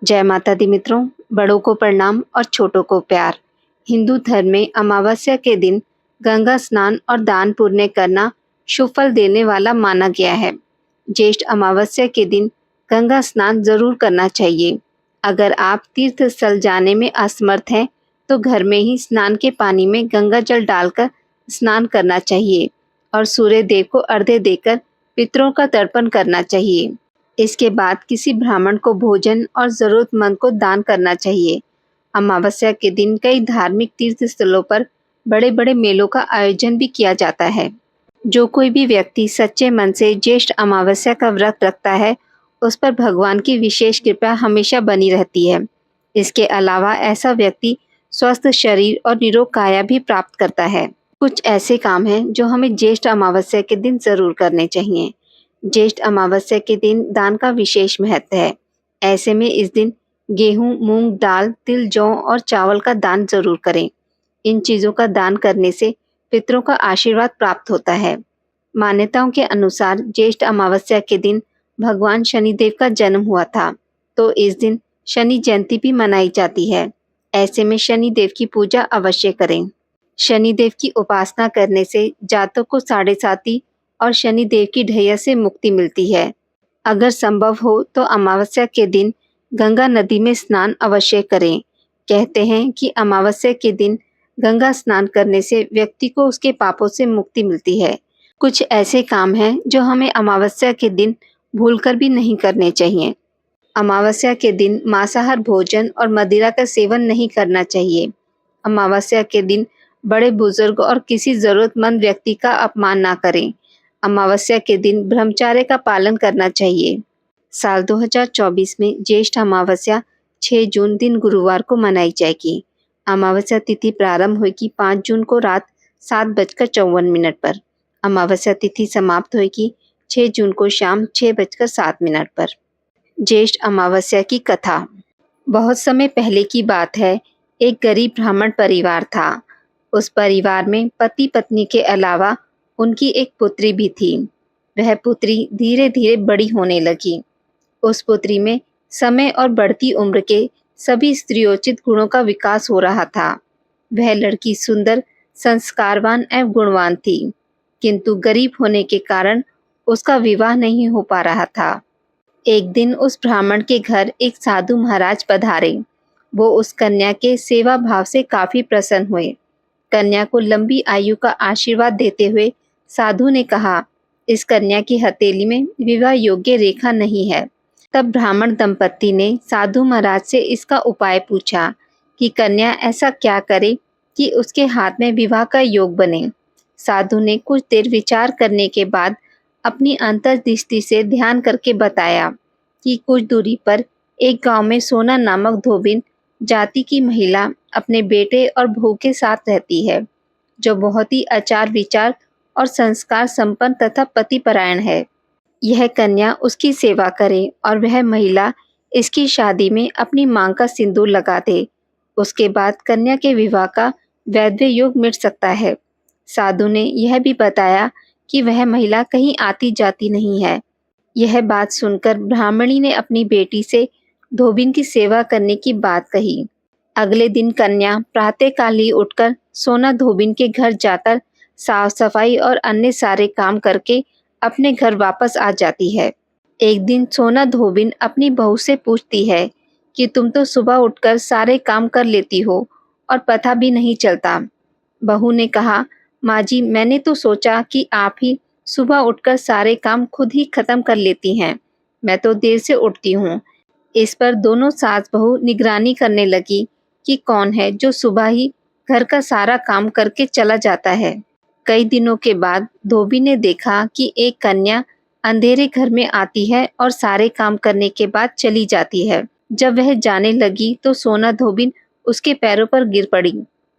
जय माता दी मित्रों, बड़ों को प्रणाम और छोटों को प्यार। हिंदू धर्म में अमावस्या के दिन गंगा स्नान और दान पुण्य करना शुभ फल देने वाला माना गया है। ज्येष्ठ अमावस्या के दिन गंगा स्नान जरूर करना चाहिए। अगर आप तीर्थ स्थल जाने में असमर्थ हैं तो घर में ही स्नान के पानी में गंगा जल डालकर स्नान करना चाहिए और सूर्य देव को अर्घ्य देकर पितरों का तर्पण करना चाहिए। इसके बाद किसी ब्राह्मण को भोजन और जरूरतमंद को दान करना चाहिए। अमावस्या के दिन कई धार्मिक तीर्थ स्थलों पर बड़े बड़े मेलों का आयोजन भी किया जाता है। जो कोई भी व्यक्ति सच्चे मन से ज्येष्ठ अमावस्या का व्रत रखता है उस पर भगवान की विशेष कृपा हमेशा बनी रहती है। इसके अलावा ऐसा व्यक्ति स्वस्थ शरीर और निरोग काया भी प्राप्त करता है। कुछ ऐसे काम हैं जो हमें ज्येष्ठ अमावस्या के दिन जरूर करने चाहिए। ज्येष्ठ अमावस्या के दिन दान का विशेष महत्व है। ऐसे में इस दिन गेहूं, मूंग, दाल, तिल, जौ और चावल का दान जरूर करें। इन चीजों का दान करने से पितरों का आशीर्वाद प्राप्त होता है। मान्यताओं के अनुसार ज्येष्ठ अमावस्या के दिन भगवान शनिदेव का जन्म हुआ था, तो इस दिन शनि जयंती भी मनाई जाती है। ऐसे में शनिदेव की पूजा अवश्य करें। शनिदेव की उपासना करने से जातक को साढ़े साती और शनिदेव की ढैया से मुक्ति मिलती है। अगर संभव हो तो अमावस्या के दिन गंगा नदी में स्नान अवश्य करें। कहते हैं कि अमावस्या के दिन गंगा स्नान करने से व्यक्ति को उसके पापों से मुक्ति मिलती है। कुछ ऐसे काम हैं जो हमें अमावस्या के दिन भूलकर भी नहीं करने चाहिए। अमावस्या के दिन मांसाहार भोजन और मदिरा का सेवन नहीं करना चाहिए। अमावस्या के दिन बड़े बुजुर्ग और किसी जरूरतमंद व्यक्ति का अपमान ना करें। अमावस्या के दिन ब्रह्मचर्य का पालन करना चाहिए। साल 2024 में ज्येष्ठ अमावस्या 6 जून दिन गुरुवार को मनाई जाएगी। अमावस्या तिथि प्रारंभ होगी 5 जून को रात 7:54 पर। अमावस्या तिथि समाप्त होगी 6 जून को शाम 6:07 पर। ज्येष्ठ अमावस्या की कथा। बहुत समय पहले की बात है। एक गरीब ब्राह्मण परिवार था। उस परिवार में पति पत्नी के अलावा उनकी एक पुत्री भी थी। वह पुत्री धीरे धीरे बड़ी होने लगी। उस पुत्री में समय और बढ़ती उम्र के सभी स्त्रियोचित गुणों का विकास हो रहा था। वह लड़की सुंदर, संस्कारवान एवं गुणवान थी, किंतु गरीब होने के कारण उसका विवाह नहीं हो पा रहा था। एक दिन उस ब्राह्मण के घर एक साधु महाराज पधारे। वो उस कन्या के सेवा भाव से काफी प्रसन्न हुए। कन्या को लंबी आयु का आशीर्वाद देते हुए साधु ने कहा, इस कन्या की हथेली में विवाह योग्य रेखा नहीं है। तब ब्राह्मण दंपत्ति ने साधु महाराज से इसका उपाय पूछा कि कन्या ऐसा क्या करे कि उसके हाथ में विवाह का योग बने। साधु ने कुछ देर विचार करने के बाद अपनी अंतर्दृष्टि से ध्यान करके बताया कि कुछ दूरी पर एक गांव में सोना नामक धोबिन जाति की महिला अपने बेटे और बहू के साथ रहती है, जो बहुत ही आचार विचार और संस्कार संपन्न तथा पतिपरायण है। यह कन्या उसकी सेवा करे और वह महिला इसकी शादी में अपनी मांग का सिंदूर लगा दे। उसके बाद कन्या के विवाह का वैध योग मिट सकता है। साधु ने यह भी बताया कि वह महिला कहीं आती जाती नहीं है। यह बात सुनकर ब्राह्मणी ने अपनी बेटी से धोबिन की सेवा करने की बात कही। अगले दिन कन्या प्रातःकाल ही उठकर सोना धोबिन के घर जाकर साफ सफाई और अन्य सारे काम करके अपने घर वापस आ जाती है। एक दिन सोना धोबिन अपनी बहू से पूछती है कि तुम तो सुबह उठकर सारे काम कर लेती हो और पता भी नहीं चलता। बहू ने कहा, माँ जी, मैंने तो सोचा कि आप ही सुबह उठकर सारे काम खुद ही खत्म कर लेती हैं। मैं तो देर से उठती हूँ। इस पर दोनों सास बहू निगरानी करने लगी कि कौन है जो सुबह ही घर का सारा काम करके चला जाता है। कई दिनों के बाद धोबी ने देखा कि एक कन्या अंधेरे घर में आती है और सारे काम करने के बाद चली जाती है। जब वह जाने लगी तो सोना धोबिन उसके पैरों पर गिर पड़ी।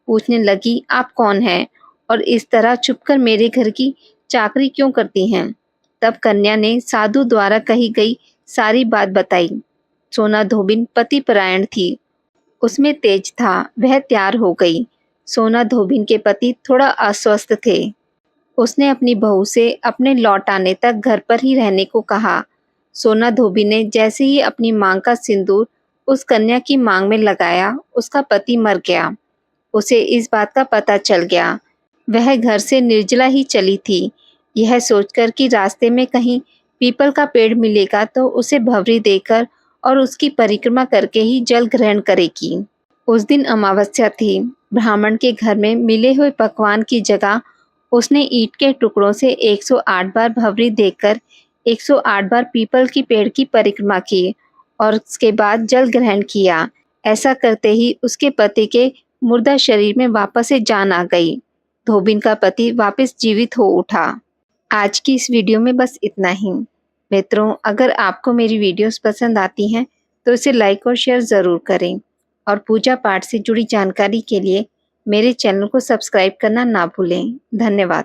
पूछने लगी, आप कौन हैं और इस तरह छुपकर मेरे घर की चाकरी क्यों करती हैं? तब कन्या ने साधु द्वारा कही गई सारी बात बताई। सोना धोबिन पतिपरायण थी, उसमें तेज था, वह तैयार हो गई। सोना धोबिन के पति थोड़ा अस्वस्थ थे। उसने अपनी बहू से अपने लौट आने तक घर पर ही रहने को कहा। सोना धोबी ने जैसे ही अपनी मांग का सिंदूर उस कन्या की मांग में लगाया, उसका पति मर गया। उसे इस बात का पता चल गया। वह घर से निर्जला ही चली थी, यह सोचकर कि रास्ते में कहीं पीपल का पेड़ मिलेगा तो उसे भंवरी देकर और उसकी परिक्रमा करके ही जल ग्रहण करेगी। उस दिन अमावस्या थी। ब्राह्मण के घर में मिले हुए पकवान की जगह उसने ईंट के टुकड़ों से 108 बार भंवरी देकर 108 बार पीपल की पेड़ की परिक्रमा की और उसके बाद जल ग्रहण किया। ऐसा करते ही उसके पति के मुर्दा शरीर में वापस से जान आ गई। धोबिन का पति वापस जीवित हो उठा। आज की इस वीडियो में बस इतना ही। मित्रों, अगर आपको मेरी वीडियोस पसंद आती हैं तो इसे लाइक और शेयर ज़रूर करें और पूजा पाठ से जुड़ी जानकारी के लिए मेरे चैनल को सब्सक्राइब करना ना भूलें। धन्यवाद।